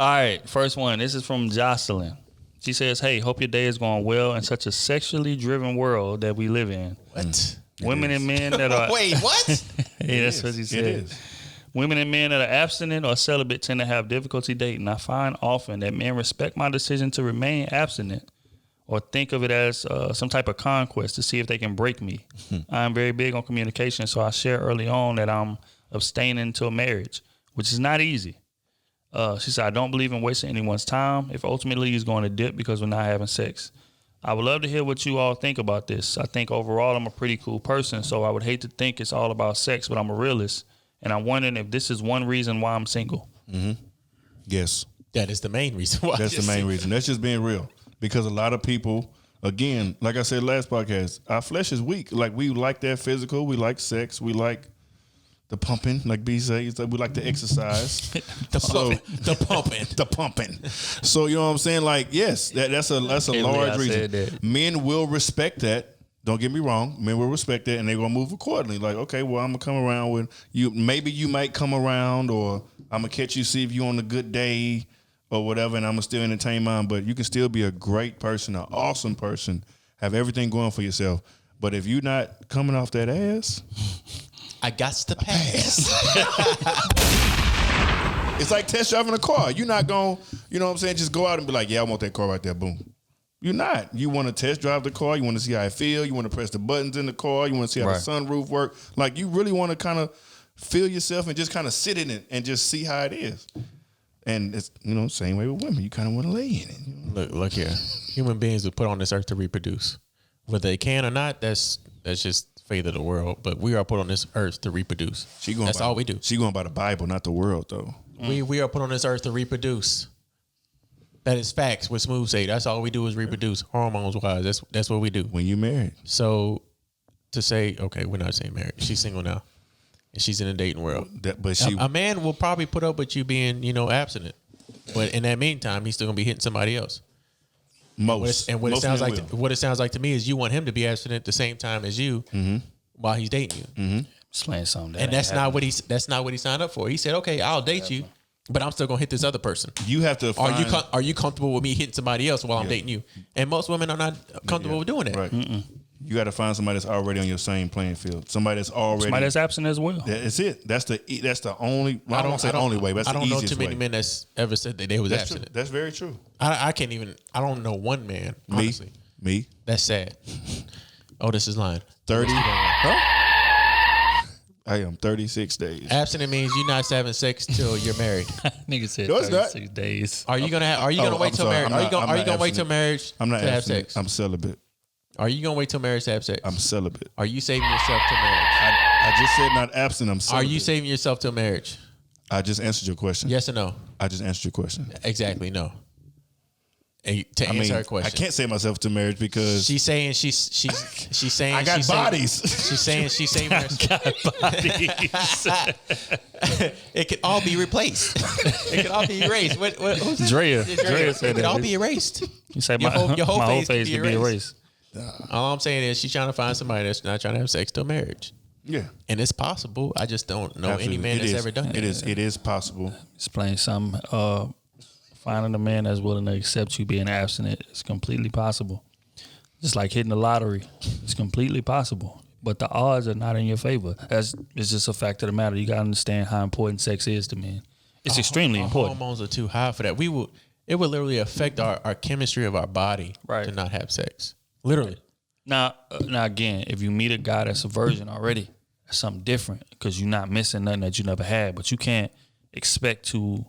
All right, first one. This is from Jocelyn. She says, "Hey, hope your day is going well in such a sexually driven world that we live in. What? Women and men that are Wait, what? yeah, that's what she said. It is. Women and men that are abstinent or celibate tend to have difficulty dating. I find often that men respect my decision to remain abstinent or think of it as some type of conquest to see if they can break me. I'm very big on communication, so I share early on that I'm abstaining until marriage, which is not easy. She said, I don't believe in wasting anyone's time if ultimately he's going to dip because we're not having sex. I would love to hear what you all think about this. I think overall I'm a pretty cool person, so I would hate to think it's all about sex, but I'm a realist. And I'm wondering if this is one reason why I'm single. Mm-hmm. Yes. That is the main reason why. That's the main reason. That's just being real. Because a lot of people, again, like I said last podcast, our flesh is weak. Like we like that physical. We like sex. We like the pumping, like B says. We like to exercise. The pumping. The pumping. So you know what I'm saying? Like, yes, that's a large reason. Men will respect that. Don't get me wrong. Men will respect that, and they're gonna move accordingly. Like, okay, well, I'm gonna come around with you. Maybe you might come around, or I'm gonna catch you, see if you on a good day, or whatever, and I'm gonna still entertain mine. But you can still be a great person, an awesome person, have everything going for yourself. But if you're not coming off that ass, I got to pass. It's like test driving a car. You're not gonna, you know what I'm saying? Just go out and be like, yeah, I want that car right there. Boom. You're not. You want to test drive the car. You want to see how it feels. You want to press the buttons in the car. You want to see how the sunroof work. Like, you really want to kind of feel yourself and just kind of sit in it and just see how it is. And it's, you know, same way with women. You kind of want to lay in it. You know? Look here. Human beings were put on this earth to reproduce. Whether they can or not, that's just fate of the world. But we are put on this earth to reproduce. That's all we do. She going by the Bible, not the world, though. We are put on this earth to reproduce. That is facts. What Smuv say, that's all we do is reproduce, hormones wise. That's what we do. When you married. So to say, okay, we're not saying married. She's single now, and she's in a dating world. A man will probably put up with you being, abstinent, but in that meantime, he's still gonna be hitting somebody else. What it sounds like to me is you want him to be abstinent at the same time as you while he's dating you. Mm-hmm. Slaying something. And that's not what he signed up for. He said, okay, I'll date you, but I'm still gonna hit this other person. You have to. Are you comfortable with me hitting somebody else while I'm dating you? And most women are not comfortable with doing that. Right. You got to find somebody that's already on your same playing field. Somebody that's absent as well. That's it. That's the only. Well, I don't say only way, but that's the easiest way. I don't know too many men that's ever said that they was abstinent. True. That's very true. I can't even. I don't know one man. Honestly, me. That's sad. Oh, this is lying. 30. Huh? I am 36 days. Abstinent means you're not having sex till you're married. Nigga said 36 days. Are you gonna wait till marriage? Are you gonna wait till marriage to have sex? I'm celibate. Are you gonna wait till marriage to have sex? I'm celibate. Are you saving yourself till marriage? I just said not absent. I'm celibate. Are you saving yourself till marriage? I just answered your question. Yes or no? I just answered your question. Exactly, no. To answer her question, I can't save myself to marriage because she's saying she's saying I got bodies. She's saying she's saving herself. Bodies. It could all be replaced. It could all be erased. What Drea said that. It could all be erased. You say your whole face could be erased. All I'm saying is she's trying to find somebody that's not trying to have sex till marriage. Yeah, and it's possible. I just don't know any man that's ever done it. It is possible. Explain some. Finding a man that's willing to accept you being abstinent is completely possible. Just like hitting the lottery, it's completely possible. But the odds are not in your favor. It's just a fact of the matter. You gotta understand how important sex is to men. It's extremely important. Hormones are too high for that. It would literally affect our chemistry of our body to not have sex. Literally. Now again, if you meet a guy that's a virgin already, that's something different because you're not missing nothing that you never had. But you can't expect to.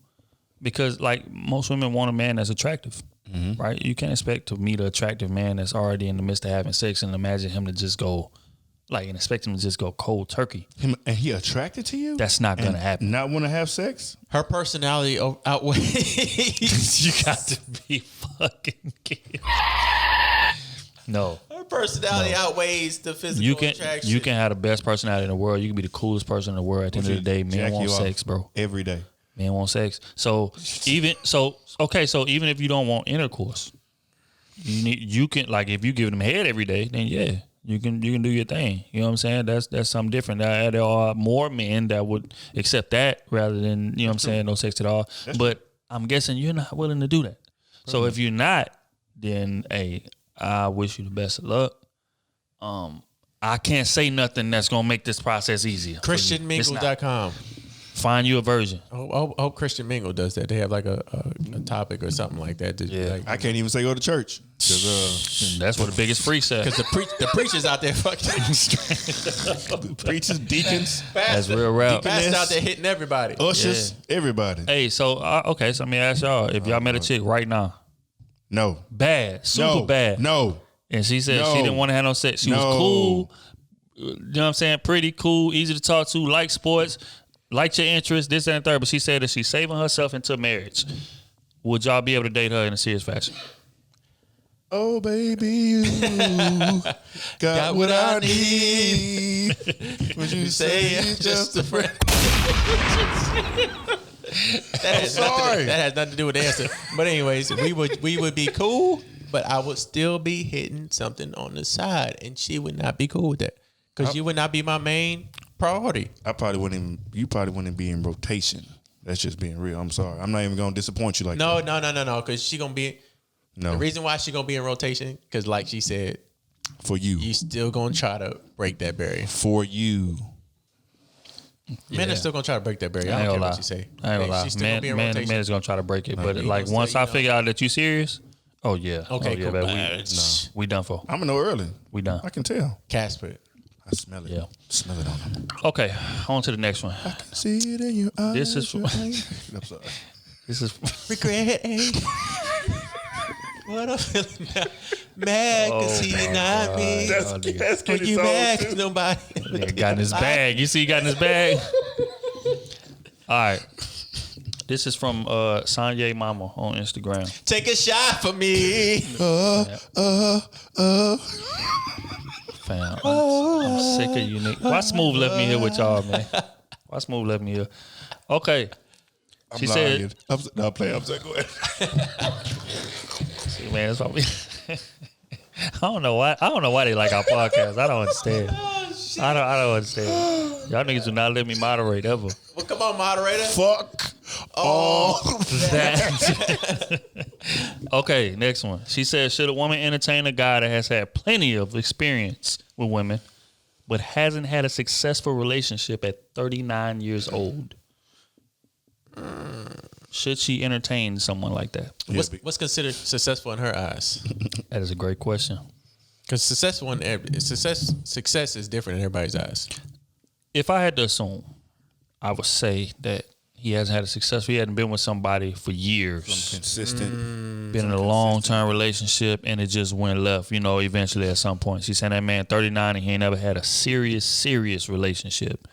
Because like most women want a man that's attractive, right? You can't expect to meet an attractive man that's already in the midst of having sex and imagine him to just go, and expect him to just go cold turkey. And he attracted to you? That's not going to happen. Not want to have sex? Her personality outweighs. You got to be fucking kidding. No. Her personality outweighs the physical attraction. You can have the best personality in the world. You can be the coolest person in the world. At the end of the day, men want sex, bro. Every day. Men want sex. Even if you don't want intercourse, you can if you give them head every day, then yeah, you can do your thing. You know what I'm saying? That's something different. There are more men that would accept that rather than no sex at all. But I'm guessing you're not willing to do that. So if you're not, then hey, I wish you the best of luck. I can't say nothing that's gonna make this process easier. ChristianMingle.com. Find you a version. I hope Christian Mingle does that. They have like a topic or something like that. Like, I can't even say go to church. That's what the biggest freak said. Because the preachers out there fucking preachers, deacons, that's real rap. Pastors out there hitting everybody. Ushers, everybody. Hey, so okay, so let me ask y'all: if y'all met a chick right now, no, bad, super bad, no, and she said she didn't want to have no sex, she was cool. You know what I'm saying? Pretty cool, easy to talk to, like sports. Liked your interest, this and the third, but she said that she's saving herself into marriage. Would y'all be able to date her in a serious fashion? Oh, baby, you got what I need. Would you say it's just a friend? That has nothing to do with the answer. But anyways, we would be cool, but I would still be hitting something on the side, and she would not be cool with that because you would not be my main priority. You probably wouldn't be in rotation. That's just being real. I'm sorry. I'm not even gonna disappoint you like that. No. Because she gonna be. No. The reason why she gonna be in rotation, because like she said, for you still gonna try to break that barrier. For you, men are still gonna try to break that barrier. I don't care what you say. I ain't gonna lie. Man is gonna try to break it, but like once I figure out that you serious, oh yeah, okay, cool. Baby, we done for. I'm gonna know early. We done. I can tell. Casper. I smell it. Yeah. Smell it on them. Okay, on to the next one. I can see it in your eyes. This is I'm sorry. This is regret. What I'm feeling now. Mad because he not me. That's good. You mad because nobody. Nigga got in his bag. You see he got in his bag? All right. This is from Sanye Mama on Instagram. Take a shot for me. Fam, I'm sick of you, nigga. Why Smuv left me here with y'all, man? Why Smuv left me here? Okay. She said, I'm sorry, go ahead. See, man, that's what I don't know why they like our podcast. I don't understand. I don't understand. Y'all niggas do not let me moderate ever. Well, come on, moderator. Fuck all that. Okay, next one. She said, should a woman entertain a guy that has had plenty of experience with women, but hasn't had a successful relationship at 39 years old? Should she entertain someone like that? What's considered successful in her eyes? That is a great question. Because success is different in everybody's eyes. If I had to assume, I would say that he hasn't had a successful. He hadn't been with somebody for years. Some consistent. Been in a long-term relationship and it just went left, eventually at some point. She's saying that man 39 and he ain't never had a serious relationship.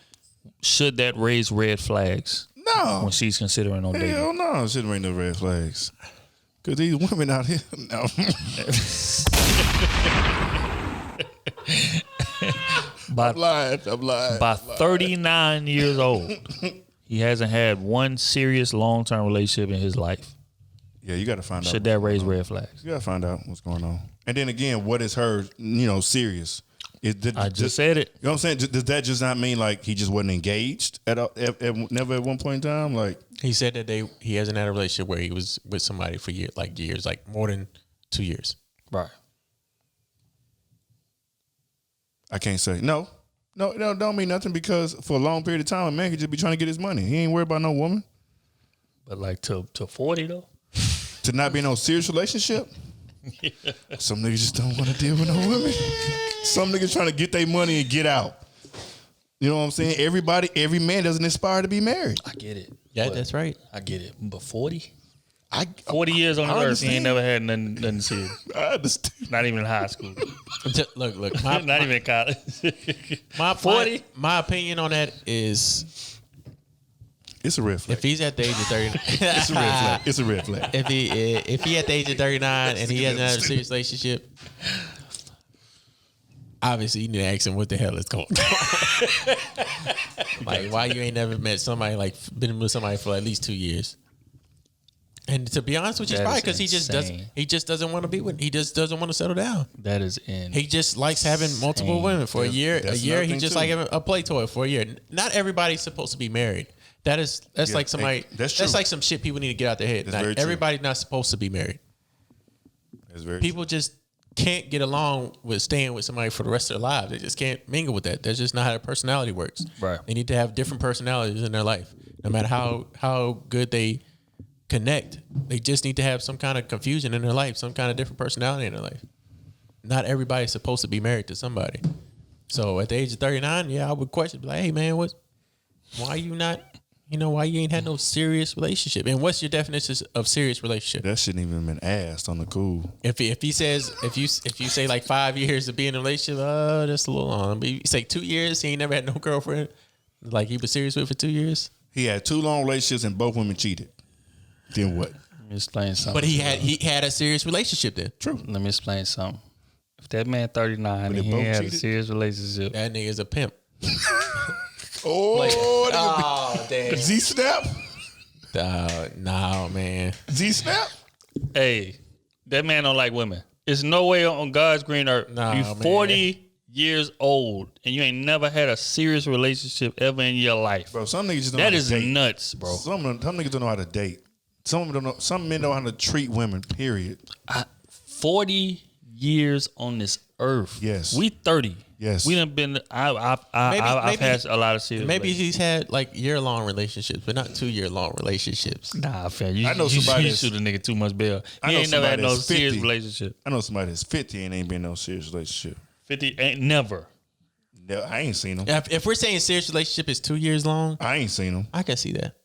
Should that raise red flags? No. When she's considering on dating? Hell no. It shouldn't raise no red flags. Because these women out here, no. I'm lying. By 39 years old, he hasn't had one serious long-term relationship in his life. Yeah, you got to find out. Should that raise red flags? You got to find out what's going on. And then again, what is her, serious? I just said it. You know what I'm saying? Does that just not mean like he just wasn't engaged never at one point in time? Like he said that he hasn't had a relationship where he was with somebody for years, like more than 2 years. Right. I can't say no. Don't mean nothing because for a long period of time a man could just be trying to get his money. He ain't worried about no woman. But like to 40 though, to not be in no serious relationship. Yeah. Some niggas just don't want to deal with no women. Some niggas trying to get their money and get out. You know what I'm saying? Every man doesn't aspire to be married. I get it. Yeah, that's right. I get it. But 40? 40 years on the earth, he ain't never had nothing serious. I understand. Not even in high school. Look. Not even in college. My opinion on that is... It's a red flag. If he's at the age of 39, it's a red flag. If he at the age of 39 and he hasn't had a serious relationship, obviously you need to ask him what the hell is going on. Like why you ain't never met somebody been with somebody for at least 2 years. And to be honest with you, it's probably because he just doesn't want to be with. He just doesn't want to settle down. That is insane. He just likes having multiple women for a year. He just like having a play toy for a year. Not everybody's supposed to be married. That's like somebody. That's true. That's like some shit people need to get out their head. Not, everybody's not supposed to be married. That's very people just can't get along with staying with somebody for the rest of their lives. They just can't mingle with that. That's just not how their personality works. Right. They need to have different personalities in their life. No matter how good they connect, they just need to have some kind of confusion in their life, some kind of different personality in their life. Not everybody's supposed to be married to somebody. So at the age of 39, I would question, like, hey man, why you not, why you ain't had no serious relationship? And what's your definition of serious relationship? That shouldn't even been asked on the cool. If he says, if you say like 5 years of being in a relationship, that's a little long. But you say 2 years, he ain't never had no girlfriend, like he was serious with for 2 years. He had 2 long relationships and both women cheated. Then what? Let me explain something. But he had a serious relationship then. True. Let me explain something. If that man 39 and he had a serious relationship, that nigga's a pimp. Oh, damn. Z snap? No, man. Z snap? Hey, that man don't like women. There's no way on God's green earth. You 40 years old and you ain't never had a serious relationship ever in your life. Bro, some niggas just don't know how to date. That is nuts, bro. Some niggas don't know how to date. Some men know how to treat women, period. 40 years on this earth. Yes. We 30. Yes. We done been, I've had a lot of serious maybe he's had like year-long relationships, but not 2-year-long relationships. Nah, fam. You I know somebody you shoot a nigga too much bail. He ain't never had no serious relationship. I know somebody that's 50 and ain't been in no serious relationship. 50 ain't never. No, I ain't seen them. If we're saying serious relationship is 2 years long, I ain't seen them. I can see that.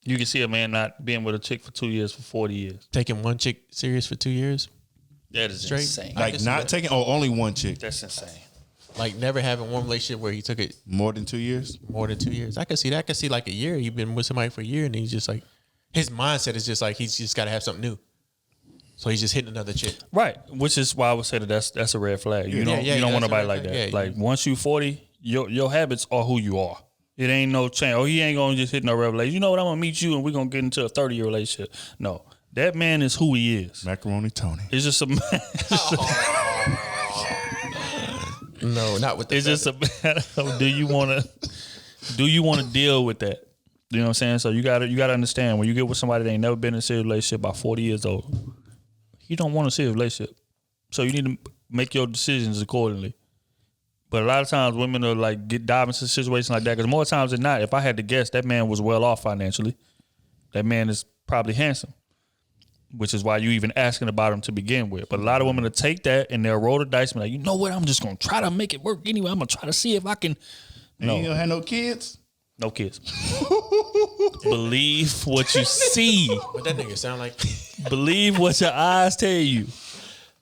You can see a man not being with a chick for 2 years for 40 years. Taking one chick serious for 2 years? That is straight insane. Like not taking, only one chick. That's insane. Like never having one relationship where he took it more than 2 years? More than 2 years. I could see that. I could see like a year. He's been with somebody for a year and he's just like, his mindset is just like, he's just got to have something new. So he's just hitting another chick. Right. Which is why I would say that's a red flag. You don't want nobody like that. Like once you 40, your habits are who you are. It ain't no change. Oh, he ain't going to just hit no revelation. You know what? I'm going to meet you and we're going to get into a 30-year relationship. No. That man is who he is. Macaroni Tony. It's just a man. No, not with the It's just a matter of do you want to deal with that? You know what I'm saying? So you got to understand when you get with somebody that ain't never been in a serious relationship by 40 years old, you don't want a serious relationship. So you need to make your decisions accordingly. But a lot of times women are like dive into situations like that because more times than not, if I had to guess, that man was well off financially. That man is probably handsome. Which is why you even asking about him to begin with. But a lot of women will take that and they'll roll the dice and be like, you know what? I'm just going to try to make it work anyway. I'm going to try to see if I can. No. You don't have no kids? No kids. Believe what you see. What that nigga sound like? Believe what your eyes tell you.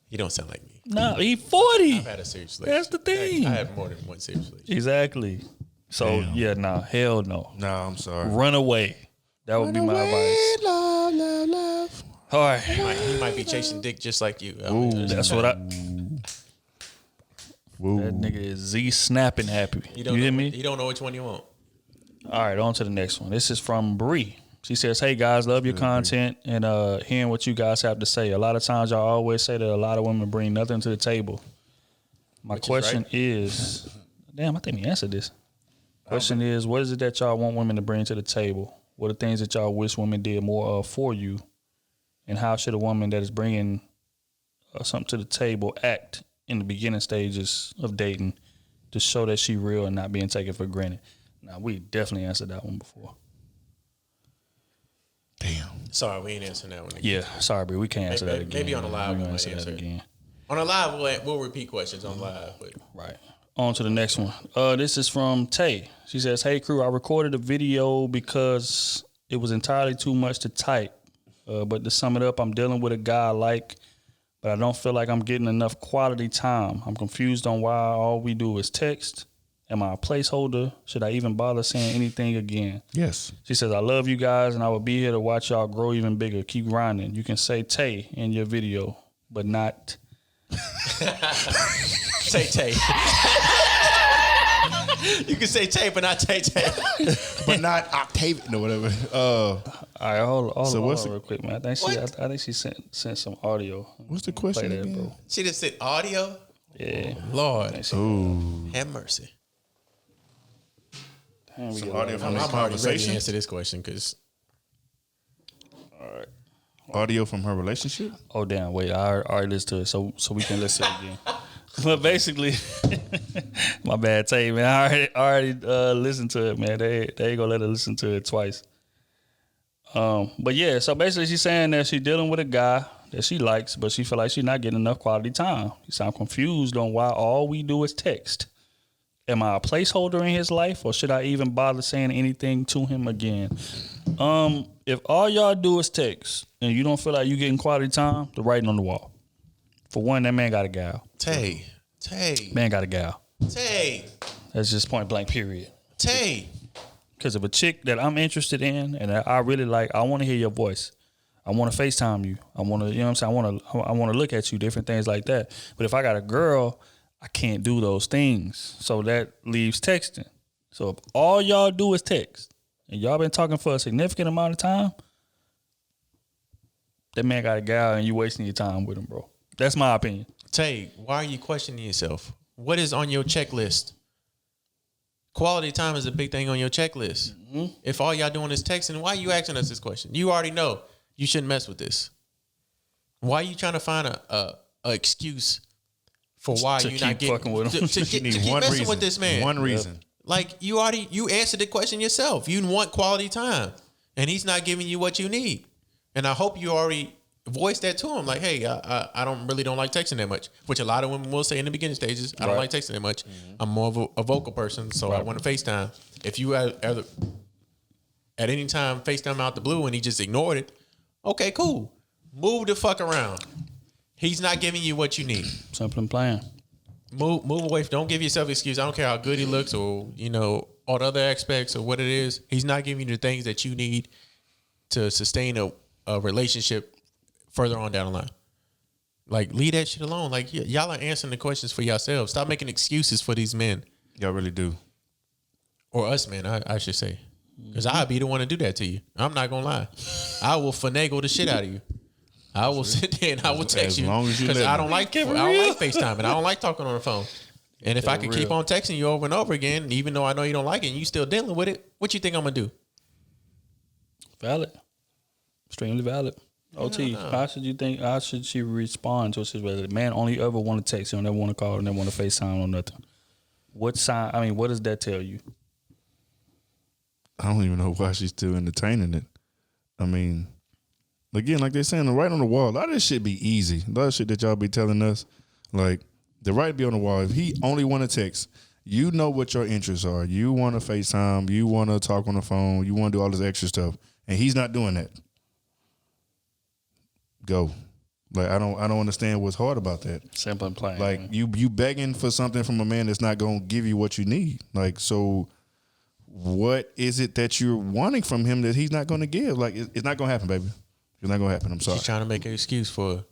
He don't sound like me. No, he 40. I've had a serious relationship. That's the thing. I had more than one serious relationship. Exactly. So, hell no. No, I'm sorry. Run away. That would be my advice. Love. All right. He might be chasing dick just like you. That's what That nigga is Z snapping happy. You hear me? You don't know which one you want. All right, on to the next one. This is from Bree. She says, hey guys, love your content and hearing what you guys have to say. A lot of times y'all always say that a lot of women bring nothing to the table. My question is, damn, I think we answered this. Question is, what is it that y'all want women to bring to the table? What are things that y'all wish women did more of for you? And how should a woman that is bringing something to the table act in the beginning stages of dating to show that she real and not being taken for granted? Now, we definitely answered that one before. Damn. Sorry, we ain't answering that one again. Yeah, sorry, but we can't answer that again. Maybe on the live we might answer that again. On the live, we'll repeat questions on live. But. Right. On to the next one. This is from Tay. She says, hey, Krew, I recorded a video because it was entirely too much to type. But to sum it up, I'm dealing with a guy I like, but I don't feel like I'm getting enough quality time. I'm confused on why all we do is text. Am I a placeholder? Should I even bother saying anything again? Yes. She says, I love you guys, and I will be here to watch y'all grow even bigger. Keep grinding. You can say Tay in your video, but not... Say Tay. You can say Tay, but not Tay. But not Octavian. No, whatever. All right, hold on the, real quick, man. I think she sent some audio. What's the question again? Bro. She just said audio? Yeah. Lord. Ooh. Have mercy. Some audio from her I'm already ready to conversation. answer this question because. All right. Audio from her relationship. Oh damn! Wait, I already listened to it, so we can listen again. But basically, my bad, Tay, man. I already listened to it, man. They ain't gonna let her listen to it twice. But yeah, so basically, she's saying that she's dealing with a guy that she likes, but she feel like she's not getting enough quality time. You sound confused on why all we do is text. Am I a placeholder in his life, or should I even bother saying anything to him again? If all y'all do is text and you don't feel like you getting quality time, the writing on the wall. For one, that man got a gal. Tay. Man got a gal. Tay. That's just point blank, period. Tay. Because if a chick that I'm interested in and that I really like, I want to hear your voice. I want to FaceTime you. I want to, you know what I'm saying? I want to look at you, different things like that. But if I got a girl, I can't do those things. So that leaves texting. So if all y'all do is text and y'all been talking for a significant amount of time, that man got a gal and you wasting your time with him, bro. That's my opinion. Tay, why are you questioning yourself? What is on your checklist? Quality time is a big thing on your checklist. Mm-hmm. If all y'all doing is texting, why are you asking us this question? You already know you shouldn't mess with this. Why are you trying to find a excuse for why you not getting fucking with him? To keep messing reason. With this man? One reason. Like you answered the question yourself. You want quality time, and he's not giving you what you need. And I hope you already voiced that to him. Like, hey, I don't like texting that much, which a lot of women will say in the beginning stages. I don't like texting that much. Mm-hmm. I'm more of a vocal person, so I want to FaceTime. If you at any time FaceTime out the blue and he just ignored it, okay, cool. Move the fuck around. He's not giving you what you need. Simple and plain. Move away. Don't give yourself excuse. I don't care how good he looks or, all the other aspects or what it is. He's not giving you the things that you need to sustain a relationship further on down the line. Like, leave that shit alone. Like, y'all are answering the questions for yourselves. Stop making excuses for these men. Y'all really do. Or us, man, I should say. Because I'll be the one to do that to you. I'm not going to lie. I will finagle the shit out of you. I will sit there and I will text you because I don't like FaceTime and I don't like talking on the phone. And if I can keep on texting you over and over again, even though I know you don't like it and you still dealing with it, what you think I'm gonna do? Valid, extremely valid. OT, how should she respond to a situation? The man only ever want to text you and never want to call and never want to FaceTime or nothing. What does that tell you? I don't even know why she's still entertaining it. I mean, again, like they're saying, the right on the wall, a lot of this shit be easy. A lot of shit that y'all be telling us, like, the right be on the wall. If he only want to text, you know what your interests are. You want to FaceTime. You want to talk on the phone. You want to do all this extra stuff. And he's not doing that. Go. Like, I don't understand what's hard about that. Simple and plain. Like, you begging for something from a man that's not going to give you what you need. Like, so what is it that you're wanting from him that he's not going to give? Like, it's not going to happen, baby. It's not going to happen. I'm sorry. She's trying to make an excuse for.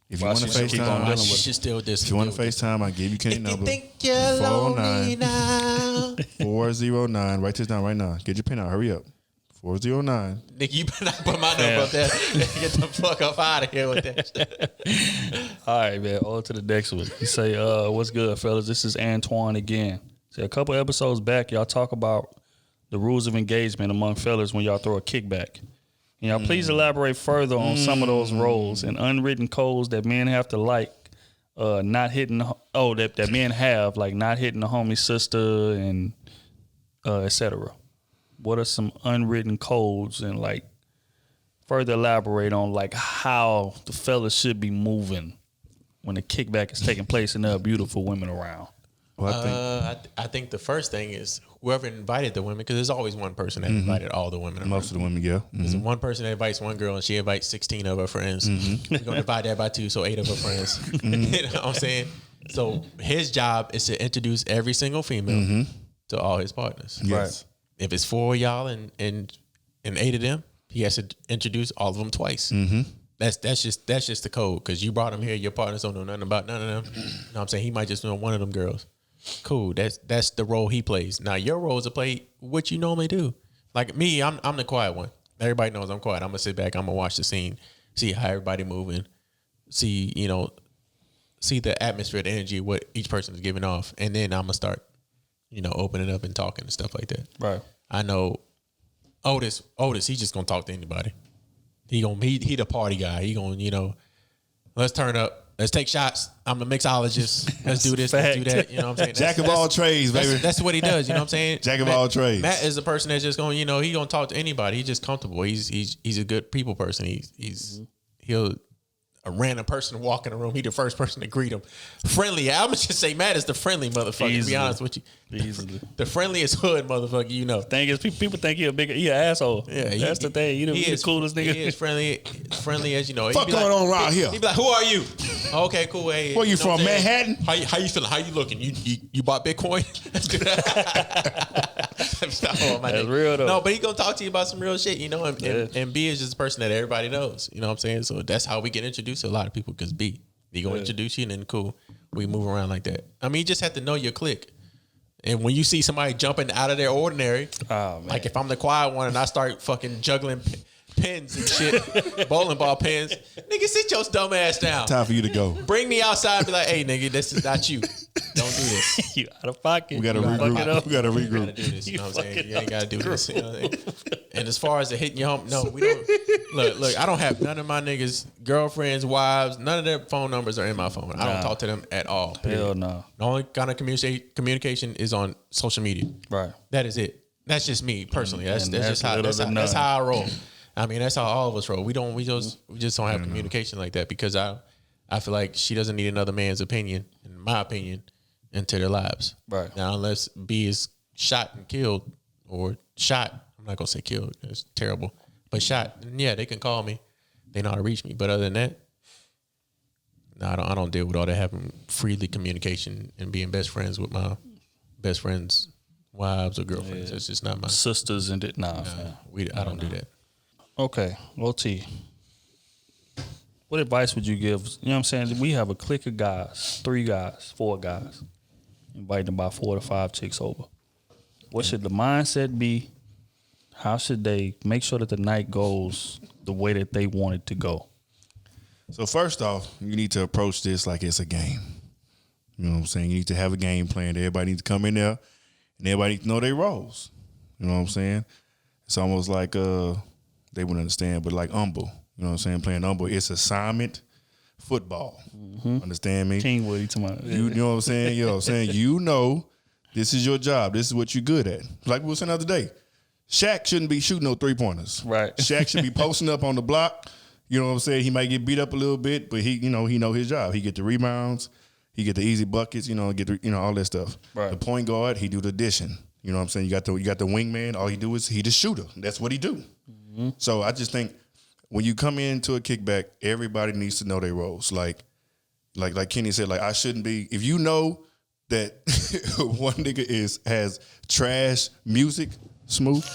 If you want to FaceTime, she still if you want to FaceTime, I give you Kenny number. Think you're lonely now. 409. Write this down right now. Get your pen out. Hurry up. 409. Nigga, you better not put my number up there. Get the fuck up out of here with that shit. All right, man. On to the next one. You say, what's good, fellas? This is Antoine again. So a couple episodes back, y'all talk about the rules of engagement among fellas when y'all throw a kickback. Can y'all please elaborate further on some of those roles and unwritten codes that men have to like, not hitting, that men have, like not hitting the homie sister and et cetera. What are some unwritten codes and like further elaborate on like how the fellas should be moving when the kickback is taking place and there are beautiful women around? Well, I think the first thing is whoever invited the women, because there's always one person that invited all the women. Most of the women, yeah. There's one person that invites one girl and she invites 16 of her friends. We're going to divide that by 2, so 8 of her friends. You know what I'm saying? So his job is to introduce every single female to all his partners. Yes. Right. If it's 4 of y'all and 8 of them, he has to introduce all of them twice. That's just the code, because you brought him here. Your partners don't know nothing about none of them. You know what I'm saying? He might just know one of them girls. Cool. That's the role he plays. Now your role is to play what you normally do. Like me, I'm the quiet one. Everybody knows I'm quiet. I'm gonna sit back. I'm gonna watch the scene, see how everybody moving, see the atmosphere, the energy, what each person is giving off, and then I'm gonna start opening up and talking and stuff like that. Right. I know Otis, he's just gonna talk to anybody. He the party guy. He gonna, let's turn up. Let's take shots. I'm a mixologist. Let's do this. Let's do that. You know what I'm saying? Jack of all trades, baby. That's what he does. You know what I'm saying? Jack of all trades. Matt is the person that's just going. He gonna talk to anybody. He's just comfortable. He's a good people person. He'll a random person walk in the room. He the first person to greet him. Friendly. I'm gonna just say Matt is the friendly motherfucker. Easily. To be honest with you, Easily. The friendliest hood motherfucker. Thing is, people think he an asshole. Yeah, that's the thing. He the coolest nigga. He is friendly as Fuck going on around here? He be like, who are you? Okay, cool. Hey, where you from, Manhattan? How you feeling? How you looking? You bought Bitcoin? That's real though. No, but he gonna talk to you about some real shit, and B is just a person that everybody knows. You know what I'm saying? So that's how we get introduced to a lot of people, because B, he gonna introduce you, and then cool, we move around like that. I mean, you just have to know your clique. And when you see somebody jumping out of their ordinary, like if I'm the quiet one and I start fucking juggling pins and shit, bowling ball pins, nigga, sit your dumb ass down. Time for you to go. Bring me outside and be like, hey, nigga, this is not you. Don't do this. You out of pocket. We gotta regroup. We gotta regroup. You gotta do this. You know what I'm saying? You ain't gotta do this. You know what I'm saying? And as far as the hitting your home, no, we don't. Look, I don't have none of my niggas' girlfriends, wives, none of their phone numbers are in my phone. I don't talk to them at all. Period. Hell no. The only kind of communication is on social media. Right. That is it. That's just me personally. That's how I roll. I mean, that's how all of us roll. We just don't have communication like that, because I feel like she doesn't need another man's opinion, in my opinion, into their lives. Right. Now, unless B is shot and killed, or shot, I'm not gonna say killed, it's terrible, but shot, yeah, they can call me. They know how to reach me. But other than that, no, I don't deal with all that, having freely communication and being best friends with my best friends' wives or girlfriends. That's just not my sisters and it. Nah, I don't do that. Okay, OT. What advice would you give? You know what I'm saying? We have a clique of guys, 3 guys, 4 guys, inviting about 4 to 5 chicks over. What should the mindset be? How should they make sure that the night goes the way that they want it to go? So first off, you need to approach this like it's a game. You know what I'm saying? You need to have a game plan. Everybody needs to come in there, and everybody needs to know their roles. You know what I'm saying? It's almost like they wouldn't understand, but like umble. You know what I'm saying? Playing umble, it's assignment football. Mm-hmm. Understand me? King Woody to my. You know what I'm saying? You know what I'm saying? You know, this is your job. This is what you're good at. Like we were saying the other day, Shaq shouldn't be shooting no 3-pointers. Right. Shaq should be posting up on the block. You know what I'm saying? He might get beat up a little bit, but he know his job. He get the rebounds, he get the easy buckets. Get all that stuff. Right. The point guard, he do the addition. You know what I'm saying? You got the wingman. All he do is he the shooter. That's what he do. Mm-hmm. So I just think when you come into a kickback, everybody needs to know their roles. Like Kenny said, like I shouldn't be. If you know that one nigga has trash music, Smuv.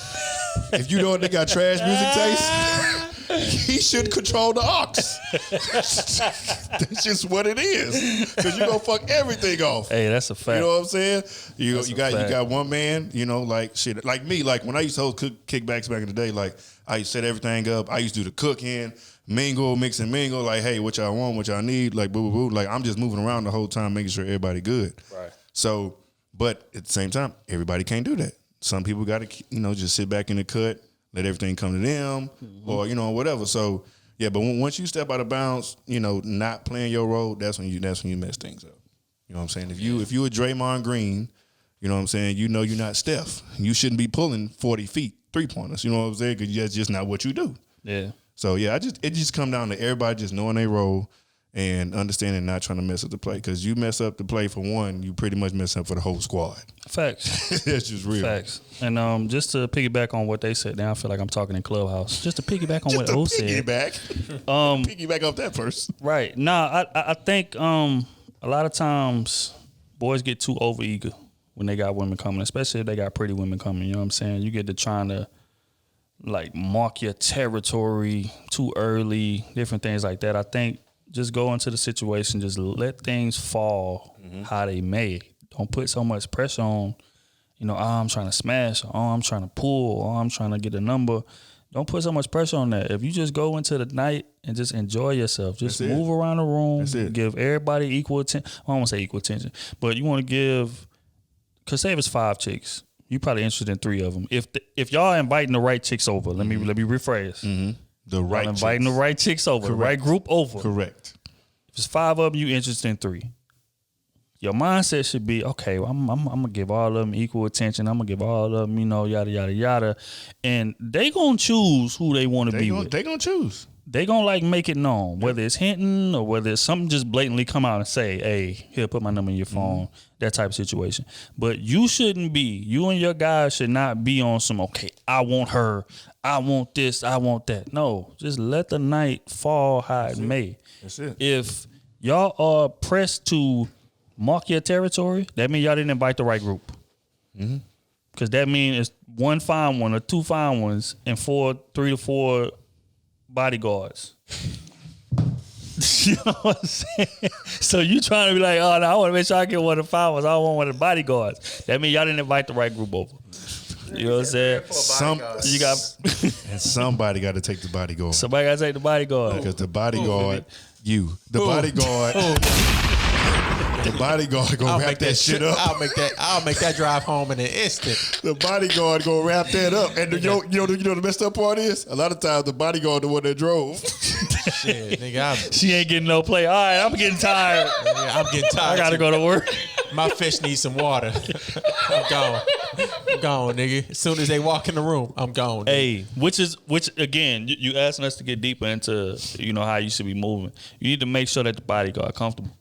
If you know they got trash music taste, he should control the aux. That's just what it is. Because you gonna fuck everything off. Hey, that's a fact. You know what I'm saying? You got one man, like shit. Like me, like when I used to host kickbacks back in the day, like I used to set everything up. I used to do the cooking, mix and mingle, like, hey, what y'all want, what y'all need, like boo boo boo. Like I'm just moving around the whole time, making sure everybody good. Right. So, but at the same time, everybody can't do that. Some people got to, just sit back in the cut, let everything come to them, or whatever. So yeah, but once you step out of bounds, not playing your role, that's when you mess things up. You know what I'm saying? If you a Draymond Green, you know what I'm saying? You're not Steph. You shouldn't be pulling 40 feet 3-pointers. You know what I'm saying? Because that's just not what you do. Yeah. So yeah, it just come down to everybody just knowing their role and understanding, not trying to mess up the play. Because you mess up the play for one, you pretty much mess up for the whole squad. Facts. That's just real. Facts. And just to piggyback on what they said, now I feel like I'm talking in Clubhouse. Just to piggyback on what O said. Piggyback off that first. Right. Nah, I think a lot of times boys get too overeager when they got women coming, especially if they got pretty women coming. You know what I'm saying? You get to trying to like mark your territory too early, different things like that. I think just go into the situation, just let things fall how they may. Don't put so much pressure on, I'm trying to smash, or I'm trying to pull, or I'm trying to get a number. Don't put so much pressure on that. If you just go into the night and just enjoy yourself, just move around the room, give everybody equal attention. I don't want to say equal attention, but you want to give cause say if it's 5 chicks, you probably interested in 3 of them. If y'all inviting the right chicks over, let me rephrase. Mm-hmm. The right chicks. Inviting the right chicks over, the right group over. Correct. If it's 5 of them, you interested in 3. Your mindset should be, okay, well, I'm gonna give all of them equal attention. I'm gonna give all of them, yada yada yada, and they gonna choose who they want to be with. They gonna choose. They gonna make it known, whether it's hinting or whether it's something just blatantly come out and say, hey, here, put my number in your phone, that type of situation. But you shouldn't be, you and your guys should not be on some, okay, I want her, I want this, I want that. No, just let the night fall how it may. That's it. If y'all are pressed to mark your territory, that means y'all didn't invite the right group. Because that means it's 1 fine one or 2 fine ones and 3 to 4 bodyguards. You know what I'm saying? So you trying to be like, oh, no, I want to make sure I get 1 of the fine ones. I don't want 1 of the bodyguards. That means y'all didn't invite the right group over. You know what I'm saying? And somebody got to take the bodyguard. Somebody got to take the bodyguard. Because the bodyguard, the bodyguard gonna wrap that shit up. I'll make that drive home in an instant. The bodyguard gonna wrap that up. And you know the messed up part is? A lot of times the bodyguard the one that drove. Shit, nigga, she ain't getting no play. All right, I'm getting tired. Yeah, I'm getting tired. I gotta go to work. My fish needs some water. I'm gone. Nigga. As soon as they walk in the room, I'm gone. Hey, which again, you asking us to get deeper into how you should be moving. You need to make sure that the bodyguard comfortable.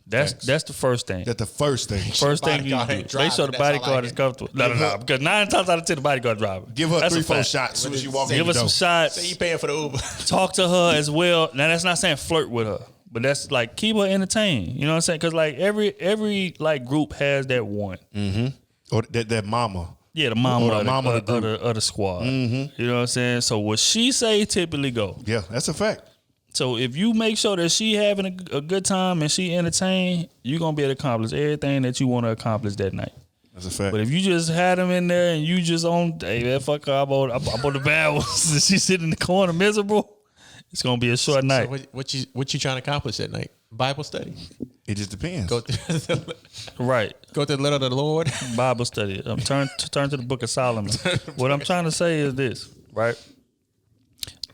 That's the first thing. That's the first thing. First thing you do. Make sure the bodyguard is comfortable. No. Because 9 times out of 10, the bodyguard driver. Give her 3-4 shots as soon as you walk in the door. Give her some shots. Say you paying for the Uber. Talk to her as well. Now that's not saying flirt with her, but that's like keep her entertained. You know what I'm saying? Because like every like group has that one. Mm-hmm. Or that mama. Yeah, the mama of the squad. Mm-hmm. You know what I'm saying? So what she say typically go. Yeah, that's a fact. So if you make sure that she having a good time and she entertained, you're going to be able to accomplish everything that you want to accomplish that night. That's a fact. But if you just had them in there and you just on, hey man, fuck her, I'm on the bad ones, and she sitting in the corner miserable, it's going to be a short night. So what you trying to accomplish that night? Bible study? It just depends. Right. Go to the letter of the Lord. Bible study. Turn to the book of Solomon. What I'm trying to say is this, right?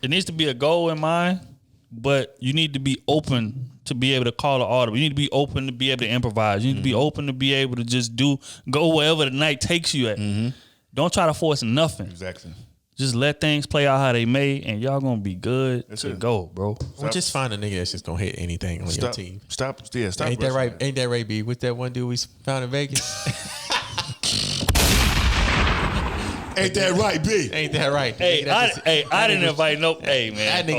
It needs to be a goal in mind. But you need to be open to be able to call an audible. You need to be open to be able to improvise. You need to be open to be able to just go wherever the night takes you at. Don't try to force nothing. Exactly. Just let things play out how they may, and y'all gonna be good to go, bro. Or just find a nigga that's just gonna hit anything on your team. Stop. Ain't that right? Ain't that right, B? With that one dude we found in Vegas. Ain't that right, B? Ain't that right? Hey, I didn't invite no. Hey, man.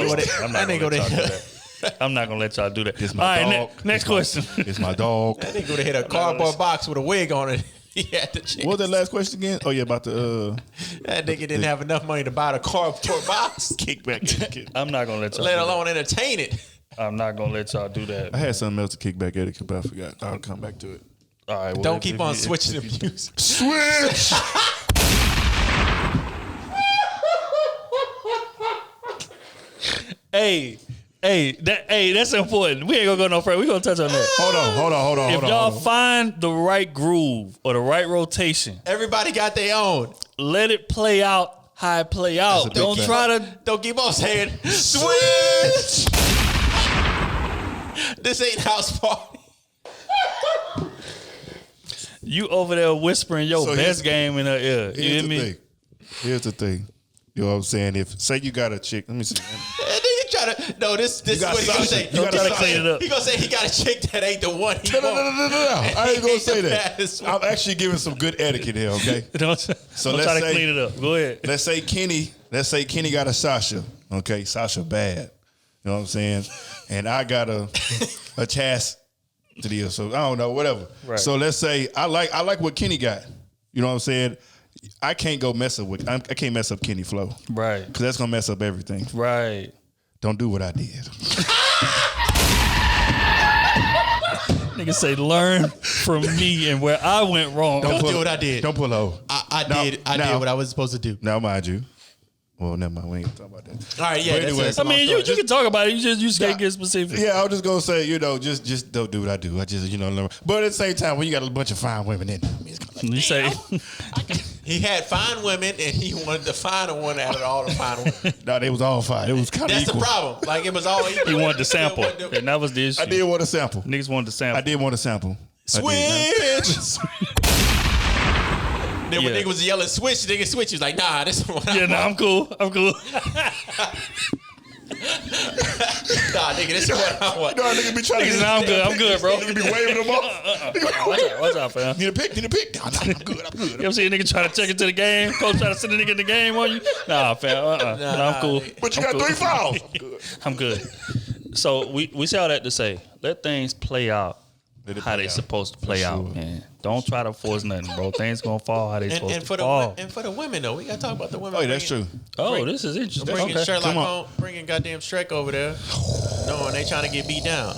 I'm not gonna let y'all do that. It's my dog. Next question. It's my dog. That nigga would have hit a cardboard box with a wig on it. He had the chance. What was that last question again? Oh yeah, about the. That nigga didn't have enough money to buy the cardboard box. Kickback. I'm not gonna let y'all. Let alone entertain it. I'm not gonna let y'all do that. I had something else to kick back at it, but I forgot. I'll come back to it. All right. Well, don't keep on switching the music. Switch. Hey, that's important. We ain't gonna go no further. We gonna touch on that. Hold on. If y'all find the right groove or the right rotation, everybody got their own. Let it play out how it play out. Don't keep on saying switch. This ain't house party. You over there whispering your best game in her ear. You hear me? Here's the thing. You know what I'm saying? If say you got a chick, let me see. This is what he gonna say. You gotta clean it up. He gonna say he got a chick that ain't the one. No. I ain't gonna say that. I'm actually giving some good etiquette here, okay? So let's try to clean it up. Go ahead. Let's say Kenny got a Sasha, okay? Sasha bad. You know what I'm saying? And I got a Chas to the so I don't know, whatever. Right. So let's say I like what Kenny got. You know what I'm saying? I can't go mess up with. I can't mess up Kenny flow, right? Because that's gonna mess up everything, right? Don't do what I did. Nigga say learn from me and where I went wrong. Don't do what I did. Don't pull over. I did what I was supposed to do. Now mind you. Well, never mind. We ain't talking about that. All right, yeah. Anyway, I mean, you can talk about it. You just can't get specific. Yeah, I was just gonna say, just don't do what I do. I just, learn. But at the same time, when you got a bunch of fine women in, it's gonna You say he had fine women, and he wanted the finer one out of all the fine women. No, they was all fine. It was kind of That's equal. the problem. Like it was all equal. he wanted the sample, and that was the issue. I did want a sample. Niggas wanted the sample. I did want a sample. Switch. Then when niggas was yelling switch, nigga switch. He was like, nah, this one. I'm cool. Nah, nigga, this is what I want. No, nigga be trying to. I'm good, bro. Nigga be waving them off. Watch out, fam. Need a pick. Nah, I'm good. You ever see a nigga try to check into the game? Coach try to send a nigga in the game on you? Nah, fam. Nah, I'm cool. But you got 3 fouls. I'm good. So we say all that to say, let things play out how they supposed to play out, man. Don't try to force nothing, bro. Things gonna fall how they supposed to fall. And for the women, though, we gotta talk about the women. Oh, yeah, that's true. This is interesting. Bringing Okay. Sherlock home, bringing goddamn Shrek over there, knowing they trying to get beat down.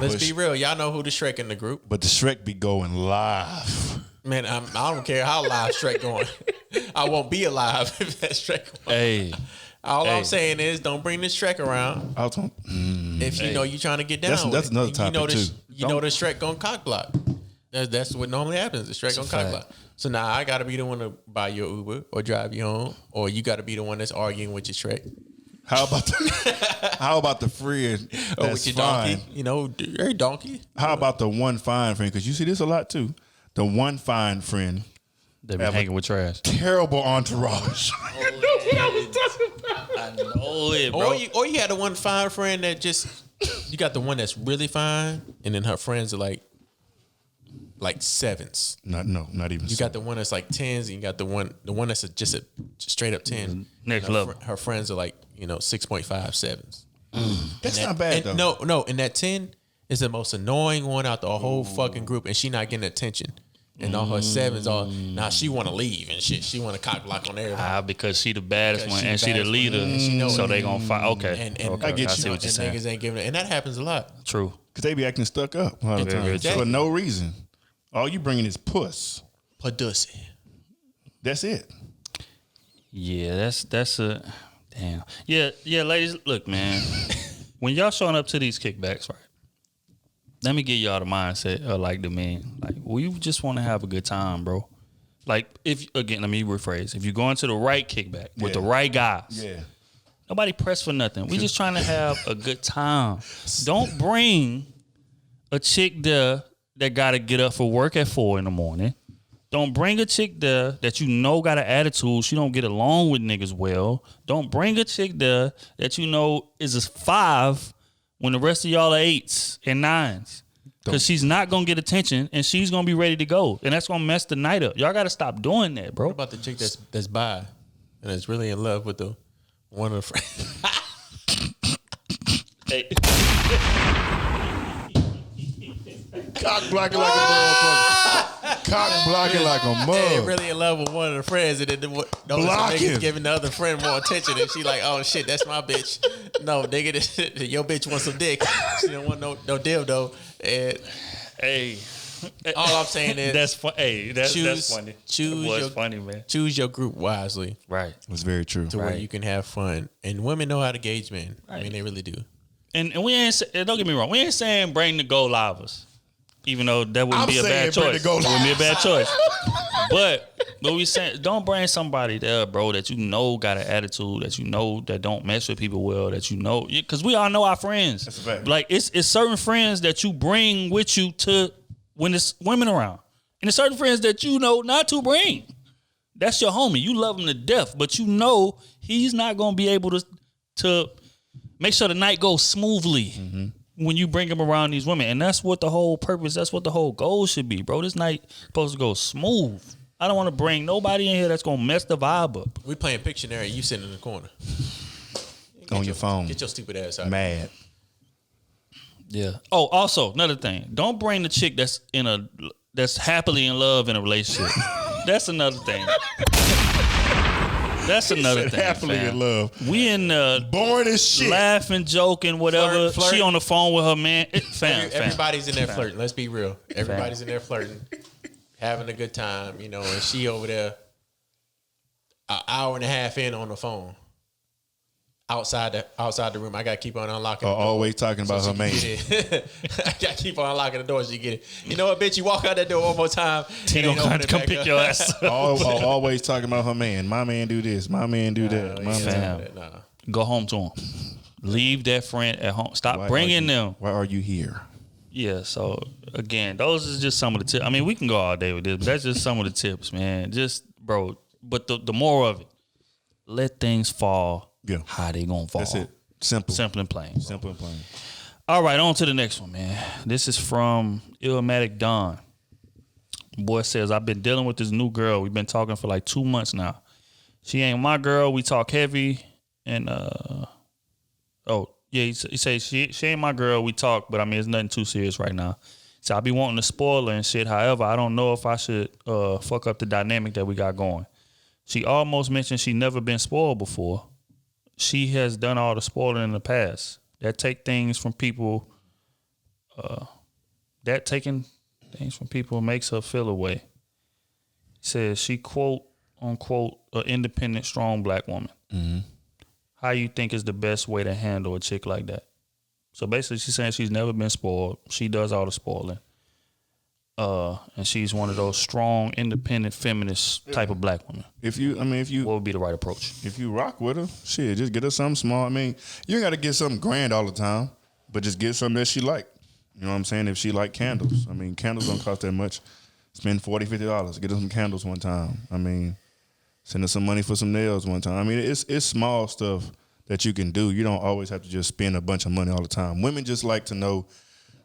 Let's be real. Y'all know who the Shrek in the group. But the Shrek be going live. Man, I don't care how live Shrek going. I won't be alive if that Shrek going. Hey. I'm saying is don't bring this Shrek around. If you know you trying to get down. That's another topic too. You know the Shrek gonna cock block. That's what normally happens. The Shrek gonna cock block. So now I gotta be the one to buy your Uber or drive you home, or you gotta be the one that's arguing with your Shrek. How about the friend Or with your fine? donkey. You know, hey donkey. How about the one fine friend? Because you see this a lot too. The one fine friend. They be hanging with trash. Terrible entourage. I know it, bro. Or you had the one fine friend that just you got the one that's really fine, and then her friends are like sevens. Not even. You got the one that's like tens, and you got the one that's just a straight up 10. Next level. Her friends are like 6.5 7s. That's not bad though. No, and that 10 is the most annoying one out the whole fucking group, and she not getting attention. And all her 7s now she want to leave and shit. She want to cock block on everybody. Because she the baddest one and she the leader. And she knows so it. they gonna fight. Okay. And I get you. see what you're saying. Niggas ain't giving it, and that happens a lot. True. Because they be acting stuck up a lot of times for no reason. All you bringing is puss. Pussy. That's it. Yeah, that's a damn. Yeah, ladies, look, man. When y'all showing up to these kickbacks, right? Let me get y'all the mindset of like the men. Like, we just want to have a good time, bro. Like, let me rephrase. If you're going to the right kickback with the right guys, nobody press for nothing. We just trying to have a good time. Don't bring a chick there that got to get up for work at 4 a.m. Don't bring a chick there that you know got an attitude. She don't get along with niggas well. Don't bring a chick there that you know is a 5 when the rest of y'all are 8s and 9s. Because she's not going to get attention and she's going to be ready to go. And that's going to mess the night up. Y'all got to stop doing that, bro. What about the chick that's bi and is really in love with the one of the friends? Hey. Cock blocking like a motherfucker. Cock blocking like a mug. Hey, really in love with one of the friends, and then the nigga's giving the other friend more attention, and she like, oh shit, that's my bitch. No, nigga, your bitch wants some dick. She don't want no dildo. And Hey. all I'm saying is that's fun. Hey, that's funny. Funny, man. Choose your group wisely. Right. It's very true. To where you can have fun. And women know how to gauge men. Right. I mean, they really do. And we ain't, don't get me wrong, we ain't saying bring the gold livers. Even though that wouldn't be a bad choice. It wouldn't be a bad choice. But we saying, don't bring somebody there, bro, that you know got an attitude, that you know that don't mess with people well, that you know. Because we all know our friends. That's a fact. Like, it's certain friends that you bring with you to when there's women around. And there's certain friends that you know not to bring. That's your homie. You love him to death, but you know he's not going to be able to make sure the night goes smoothly when you bring him around these women. And that's what the whole purpose, that's what the whole goal should be, bro. This night supposed to go smooth. I don't want to bring nobody in here that's going to mess the vibe up. We playing Pictionary, you sitting in the corner. On your phone. Get your stupid ass out. Mad. Yeah. Oh, also, another thing. Don't bring the chick that's happily in love in a relationship. That's another thing. That's another thing. Happily fam. in love. We in boring as shit. Laughing, joking, whatever. Flirt. She on the phone with her man. Everybody's in there flirting. Let's be real. Everybody's in there flirting, having a good time, and she over there an hour and a half in on the phone. outside the room. I gotta keep on unlocking. Always talking about her man. I gotta keep on unlocking the door so you get it. You know what, bitch? You walk out that door one more time. T gonna come pick your ass up. Always talking about her man. My man do this. My man do that. My man. Go home to him. Leave that friend at home. Stop bringing them. Why are you here? Yeah, so again, those is just some of the tips. I mean, we can go all day with this, but that's just some of the tips, man. Just, bro, but the moral of it, let things fall how they gonna fall. That's it. Simple and plain. Simple and plain. All right, on to the next one, man. This is from Illmatic Don. Boy says, I've been dealing with this new girl. We've been talking for like 2 months now. She ain't my girl. We talk heavy and he says she ain't my girl. We talk, but I mean, it's nothing too serious right now. So I be wanting to spoil her and shit. However, I don't know if I should fuck up the dynamic that we got going. She almost mentioned she never been spoiled before. She has done all the spoiling in the past. Taking things from people makes her feel away. Says she quote unquote an independent, strong black woman. Mm-hmm. How you think is the best way to handle a chick like that? So basically, she's saying she's never been spoiled. She does all the spoiling. And she's one of those strong, independent, feminist type of black women. What would be the right approach? If you rock with her, shit, just get her something small. I mean, you ain't got to get something grand all the time, but just get something that she like. You know what I'm saying? If she like candles, I mean, candles don't cost that much. Spend $40, $50. Get her some candles one time. I mean, send her some money for some nails one time. I mean, it's small stuff that you can do. You don't always have to just spend a bunch of money all the time. Women just like to know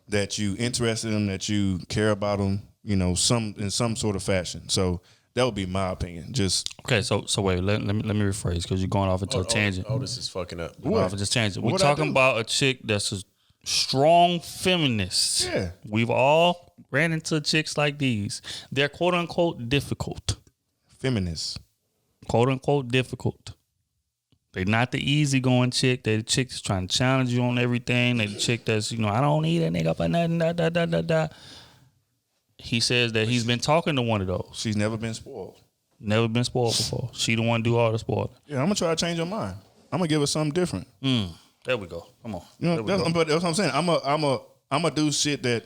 that you interested in them, that you care about them, you know, in some sort of fashion. So that would be my opinion. Just okay. So wait, let me rephrase because you're going off into a tangent. This is fucking up. Off into tangent. We're talking about a chick that's a strong feminist. Yeah, we've all ran into chicks like these. They're quote unquote difficult. Feminists. Quote unquote difficult. They're not the easygoing chick. They're the chick that's trying to challenge you on everything. They're the chick that's, I don't need a nigga for nothing, He says that he's been talking to one of those. She's never been spoiled. Never been spoiled before. She the one do all the spoiling. Yeah, I'm going to try to change her mind. I'm going to give her something different. There we go. Come on. But that's what I'm saying. I'm a do shit that,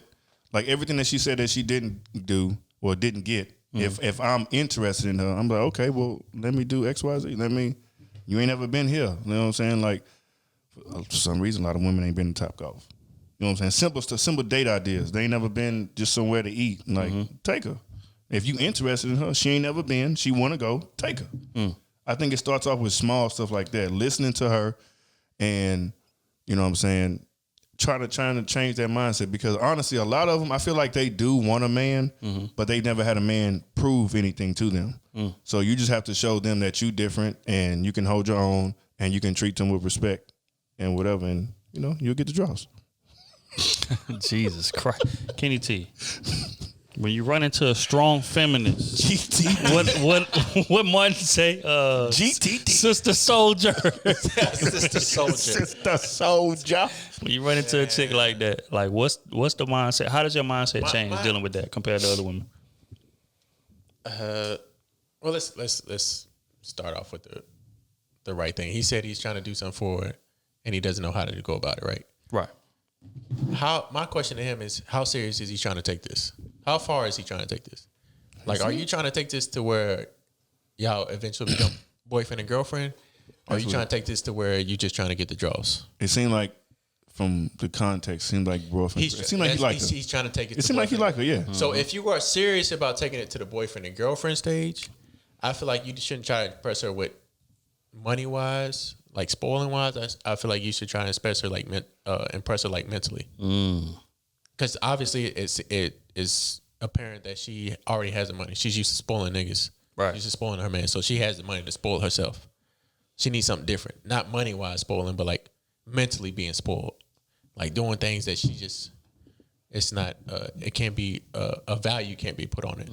like everything that she said that she didn't do or didn't get. If I'm interested in her, I'm like, okay, well, let me do X, Y, Z. You ain't never been here. You know what I'm saying? Like, for some reason, a lot of women ain't been to Topgolf. You know what I'm saying? Simple date ideas. They ain't never been just somewhere to eat. Like, take her. If you interested in her, she ain't never been. She want to go. Take her. I think it starts off with small stuff like that. Listening to her, and you know what I'm saying, trying to change their mindset. Because honestly, a lot of them, I feel like they do want a man, but they never had a man prove anything to them. So you just have to show them that you different and you can hold your own and you can treat them with respect and whatever, and you'll get the draws. Jesus Christ, Kenny T. When you run into a strong feminist, GTD. what Martin say? GTD. Sister soldier. Sister soldier. When you run into a chick like that, like what's the mindset? How does your mindset change dealing with that compared to other women? Well, let's start off with the right thing. He said he's trying to do something for her, and he doesn't know how to go about it. Right. Right. My question to him is, how serious is he trying to take this? How far is he trying to take this? Like, are you trying to take this to where y'all eventually become boyfriend and girlfriend? Or are you trying to take this to where you just trying to get the draws? It seemed like, from the context, seemed like boyfriend. It seemed like he liked her. He's trying to take it. It seemed like he liked her, yeah. So if you are serious about taking it to the boyfriend and girlfriend stage, I feel like you shouldn't try to impress her with money wise, like spoiling wise. I feel like you should try to impress her impress her like mentally. Because obviously it is apparent that she already has the money. She's used to spoiling niggas. Right. She's used to spoiling her man, so she has the money to spoil herself. She needs something different, not money wise spoiling, but like mentally being spoiled, like doing things that she just. It's not. It can't be a value can't be put on it.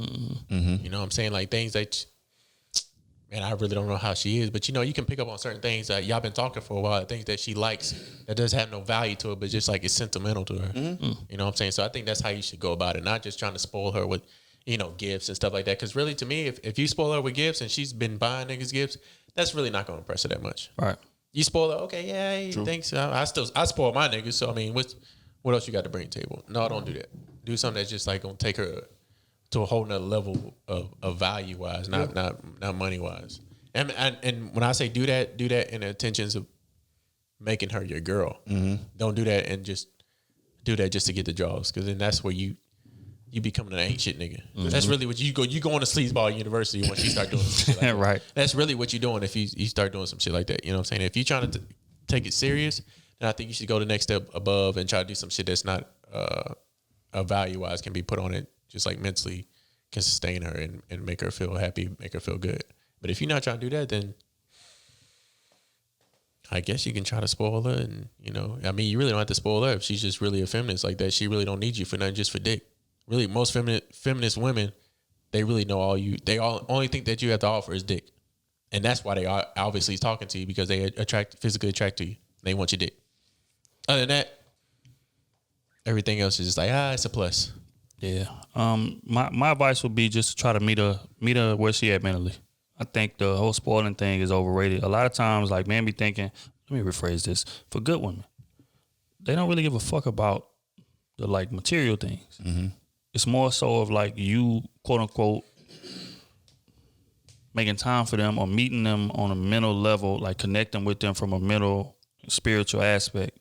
You know what I'm saying? Like things that. Man, I really don't know how she is, but you can pick up on certain things that y'all been talking for a while, things that she likes that does have no value to it, but just like it's sentimental to her. You know what I'm saying? So I think that's how you should go about it, not just trying to spoil her with, gifts and stuff like that. Because really, to me, if you spoil her with gifts and she's been buying niggas gifts, that's really not going to impress her that much. Right. You spoil her, okay, yeah, thanks. I spoil my niggas, so I mean, what else you got to bring to the table? No, don't do that. Do something that's just like gonna take her to a whole nother level of value wise, not money wise. And when I say do that in the intentions of making her your girl. Mm-hmm. Don't do that and just do that just to get the draws, because then that's where you become an ain't shit nigga. Mm-hmm. That's really what you go on to sleazeball university once you start doing some shit like that. Right. That's really what you're doing if you start doing some shit like that. You know what I'm saying? If you're trying to take it serious, then I think you should go the next step above and try to do some shit that's not value wise can be put on it, just like mentally can sustain her and make her feel happy, make her feel good. But if you're not trying to do that, then I guess you can try to spoil her, and I mean, you really don't have to spoil her if she's just really a feminist like that. She really don't need you for nothing, just for dick. Really, most feminist women, they really know all you. They only think that you have to offer is dick, and that's why they are obviously talking to you, because they physically attract to you. They want your dick. Other than that, everything else is just like it's a plus. Yeah. My advice would be just to try to meet her where she at mentally. I think the whole spoiling thing is overrated. A lot of times, like, men be thinking, let me rephrase this, for good women, they don't really give a fuck about the, like, material things. Mm-hmm. It's more so of, like, you, quote unquote, making time for them or meeting them on a mental level, like connecting with them from a mental, spiritual aspect,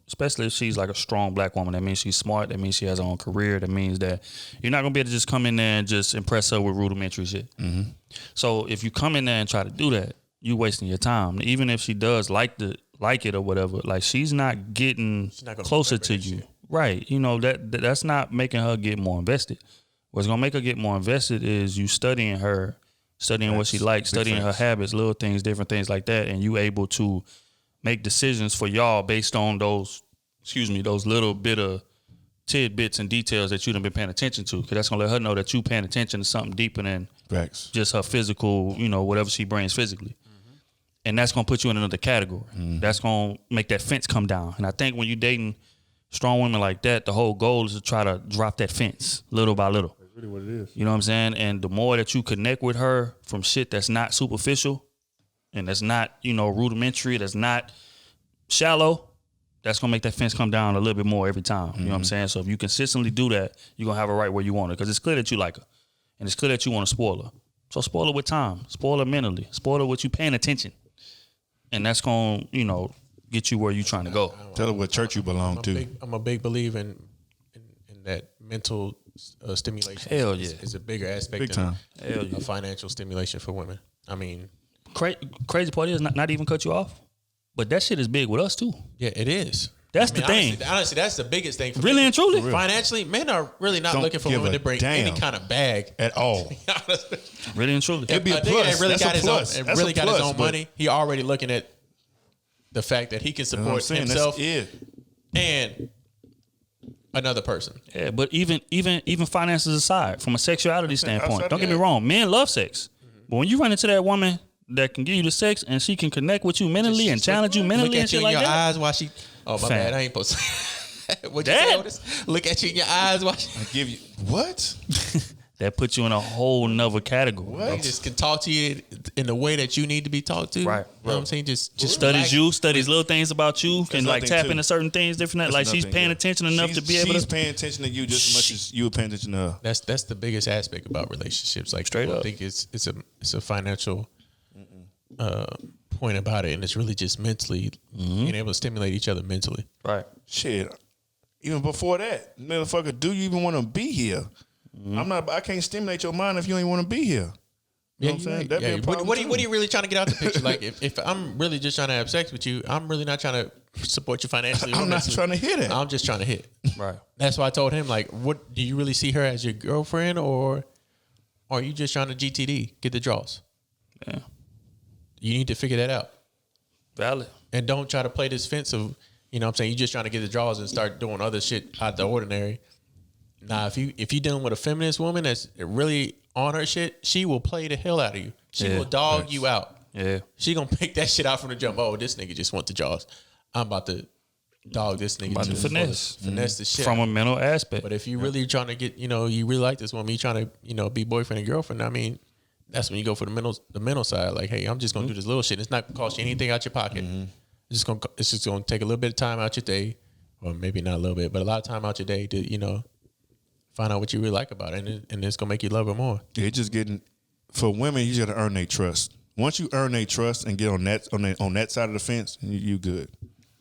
especially if she's like a strong black woman. That means she's smart. That means she has her own career. That means that you're not going to be able to just come in there and just impress her with rudimentary shit. Mm-hmm. So if you come in there and try to do that, you wasting your time. Even if she does like it or whatever, like, she's not getting closer to you. Shit. Right. That's not making her get more invested. What's going to make her get more invested is you studying her, studying what she likes, studying her habits, little things, different things like that, and you able to make decisions for y'all based on those little bit of tidbits and details that you done been paying attention to. Because that's going to let her know that you paying attention to something deeper than just her physical, whatever she brings physically. Mm-hmm. And that's going to put you in another category. Mm-hmm. That's going to make that fence come down. And I think when you're dating strong women like that, the whole goal is to try to drop that fence little by little. That's really what it is. You know what I'm saying? And the more that you connect with her from shit that's not superficial, and that's not, rudimentary, that's not shallow, that's going to make that fence come down a little bit more every time. You know what I'm saying? So if you consistently do that, you're going to have her right where you want her, because it's clear that you like her. And it's clear that you want to spoil her. So spoil her with time. Spoil her mentally. Spoil her with you paying attention. And that's going to, get you where you're trying to go. Tell her what church you belong to. I'm a big believer in that mental stimulation. Hell yeah. Is a bigger aspect than a financial stimulation for women. I mean, crazy part is not even cut you off, but that shit is big with us too. Yeah, it is. That's the thing. Honestly, that's the biggest thing. For really me. and truly, financially, men are really not looking for women to bring any kind of bag at all. Really and truly, it'd be a plus. Really got his own money. He already looking at the fact that he can support himself and another person. Yeah, but even finances aside, from a sexuality standpoint, don't get me wrong, men love sex. But when you run into that woman that can give you the sex and she can connect with you mentally and challenge you mentally and shit like that. Look at you in your eyes while she... Oh, my bad. I ain't supposed to... What'd you say, Otis? Look at you in your eyes while she... I give you... What? That puts you in a whole nother category. What? He just can talk to you in the way that you need to be talked to. Right. You know what I'm saying? Just studies little things about you, can like tap into certain things different. Like she's paying attention enough to be able to... She's paying attention to you just as much as you were paying attention to her. That's the biggest aspect about relationships. Like, straight up. I think it's a financial point about it, and it's really just mentally being able to stimulate each other mentally. Right. Shit. Even before that, motherfucker, do you even want to be here? I can't stimulate your mind if you ain't want to be here. You know what I'm saying? That'd be a problem. What are you really trying to get out the picture? Like, if I'm really just trying to have sex with you, I'm really not trying to support you financially. I'm not trying to hit it. I'm just trying to hit. Right. That's why I told him, like, what do you really see her as, your girlfriend, or are you just trying to GTD, get the draws? Yeah. You need to figure that out. Valid. And don't try to play this fence of, you know what I'm saying, you just trying to get the draws and start doing other shit out the ordinary. Nah, if you dealing with a feminist woman that's really on her shit, she will play the hell out of you. She will dog you out. Yeah. She gonna pick that shit out from the jump. Oh, this nigga just want the jaws. I'm about to dog this nigga. About to finesse the shit from a mental aspect. But if you really trying to get, you really like this woman, you trying to, be boyfriend and girlfriend, I mean, that's when you go for the mental side. Like, hey, I'm just gonna do this little shit. It's not gonna cost you anything out your pocket. It's just gonna take a little bit of time out your day, or maybe not a little bit, but a lot of time out your day to find out what you really like about it, and it's gonna make you love her more. Yeah, just getting for women, you got to earn their trust. Once you earn their trust and get on that side of the fence, you good.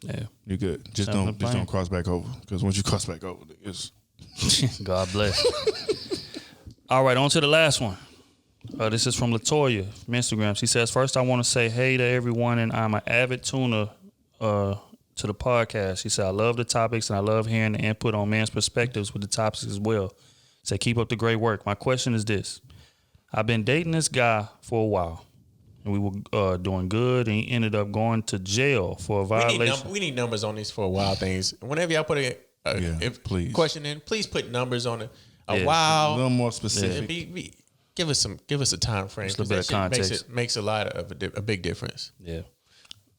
Yeah, you good. Just don't cross back over, because once you cross back over, it's God bless. All right, on to the last one. This is from Latoya from Instagram. She says, first I want to say hey to everyone, and I'm an avid tuner to the podcast. She said, I love the topics and I love hearing the input on men's perspectives with the topics as well. Say, keep up the great work. My question is this. I've been dating this guy for a while, and we were doing good, and he ended up going to jail for a violation. We need numbers on these for a while things. Whenever y'all put a please. question in, please put numbers on it. A while. A little more specific. Yeah. Give us a time frame. Just a little bit of context. Makes a lot of a big difference. Yeah.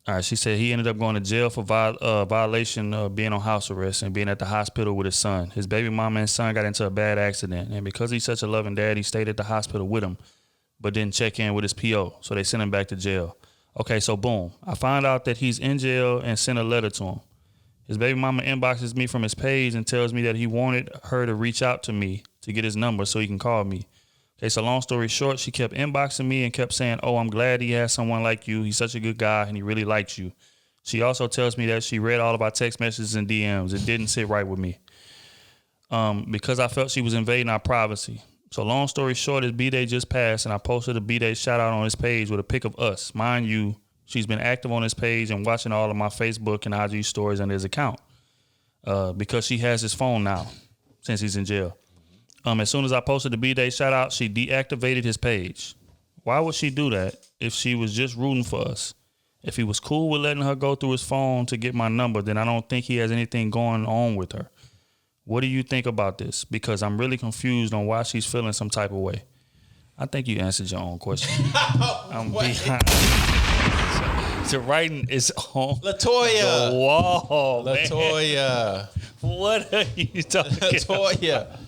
All right. She said he ended up going to jail for violation of being on house arrest and being at the hospital with his son. His baby mama and son got into a bad accident, and because he's such a loving dad, he stayed at the hospital with him, but didn't check in with his PO, so they sent him back to jail. Okay, so boom. I find out that he's in jail and sent a letter to him. His baby mama inboxes me from his page and tells me that he wanted her to reach out to me to get his number so he can call me. Okay, so long story short, she kept inboxing me and kept saying, oh, I'm glad he has someone like you. He's such a good guy and he really likes you. She also tells me that she read all of our text messages and DMs. It didn't sit right with me because I felt she was invading our privacy. So long story short, his B-Day just passed and I posted a B-Day shout out on his page with a pic of us. Mind you, she's been active on his page and watching all of my Facebook and IG stories on his account because she has his phone now since he's in jail. As soon as I posted the B-Day shout out, she deactivated his page. Why would she do that if she was just rooting for us? If he was cool with letting her go through his phone to get my number, then I don't think he has anything going on with her. What do you think about this? Because I'm really confused on why she's feeling some type of way. I think you answered your own question. I'm behind. The writing is on Latoya. the wall. Latoya. Man. What are you talking Latoya. About?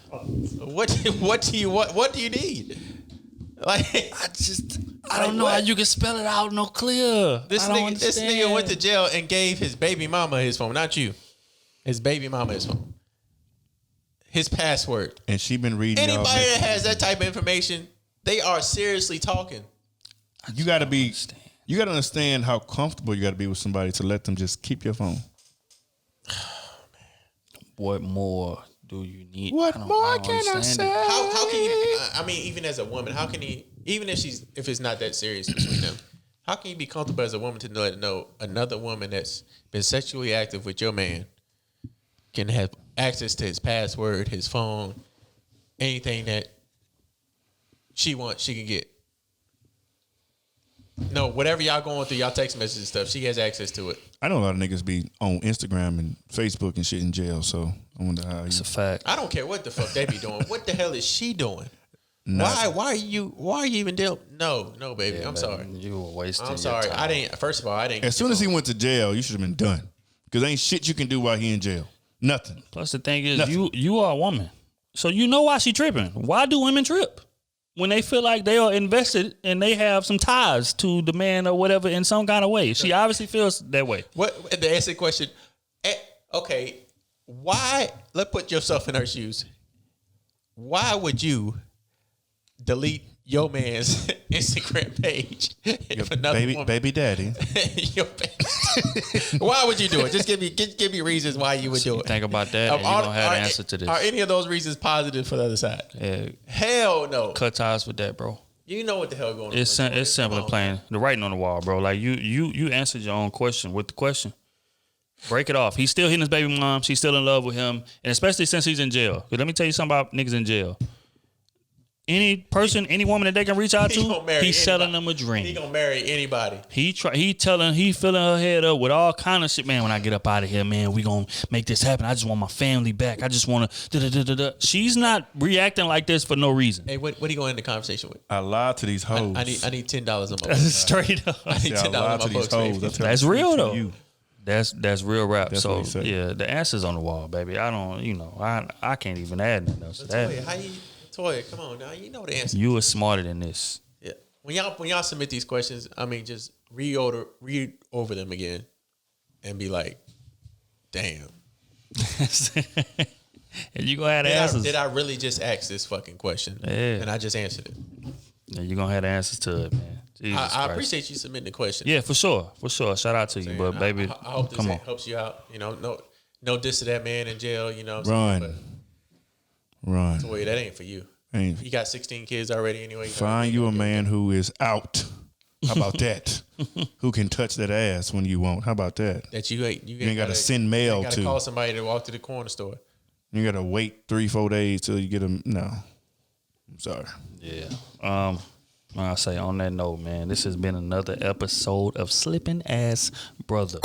What do you need? Like I don't know how you can spell it out no clear. This nigga went to jail and gave his baby mama his phone, not you. His baby mama his phone. His password. And she been reading. Anybody that has that type of information, they are seriously talking. You gotta understand how comfortable you gotta be with somebody to let them just keep your phone. What more do you need? What more can I say? How can you? I mean, even as a woman, how can he? Even if it's not that serious between them, how can you be comfortable as a woman to know another woman that's been sexually active with your man can have access to his password, his phone, anything that she wants, she can get. No, whatever y'all going through, y'all text messages and stuff, she has access to it. I know a lot of niggas be on Instagram and Facebook and shit in jail, so I wonder how. It's a fact. I don't care what the fuck they be doing. What the hell is she doing? Nothing. Why are you even dealing? No, baby. Yeah, I'm sorry. You were wasting. I'm sorry. Your time. First of all, I didn't. As soon as he went to jail, you should have been done. Because ain't shit you can do while he in jail. Nothing. Plus the thing is, Nothing. you are a woman, so you know why she tripping. Why do women trip? When they feel like they are invested and they have some ties to the man or whatever in some kind of way. She obviously feels that way. What the answer the question? Okay, why? Let's put yourself in her shoes. Why would you delete your man's Instagram page? Baby daddy. Your why would you do it? Just give me reasons why you would do it. Think about that, and you're gonna have the answer to this. Are any of those reasons positive for the other side? Yeah. Hell no. Cut ties with that, bro. You know what the hell going on. It's simply plain the writing on the wall, bro. Like you answered your own question with the question. Break it off. He's still hitting his baby mom. She's still in love with him, and especially since he's in jail. 'Cause let me tell you something about niggas in jail. Any person, any woman that they can reach out to, he's selling them a dream. He gonna marry anybody. He filling her head up with all kind of shit. Man, when I get up out of here, man, we gonna make this happen. I just want my family back. I just want to. She's not reacting like this for no reason. Hey, what are you going into conversation with? I lied to these hoes. I need $10 on my That's straight up. I need $10 on my books. That's real though. That's real rap. That's so what yeah, the answer's on the wall, baby. I don't, I can't even add nothing else to that. Toya, come on now. You know the answer. You are smarter than this. Yeah. when y'all submit these questions, I mean, just read over them again, and be like, damn. And you gonna have the answers. Did I really just ask this fucking question? Yeah. And I just answered it. And you gonna have the answers to it, man. I appreciate you submitting the question. Yeah, for sure. Shout out to you, but baby, I hope this helps you out. You know, no diss to that man in jail. You know, what I'm saying? Run. So wait, that ain't for you. He got 16 kids already anyway. Find you a man who is out. How about that? Who can touch that ass when you won't? How about that? That you ain't got to send mail you to. Call somebody to walk to the corner store. You got to wait 3-4 days till you get them. No, I'm sorry. Yeah. I say on that note, man, this has been another episode of Slippin' Ass Brother.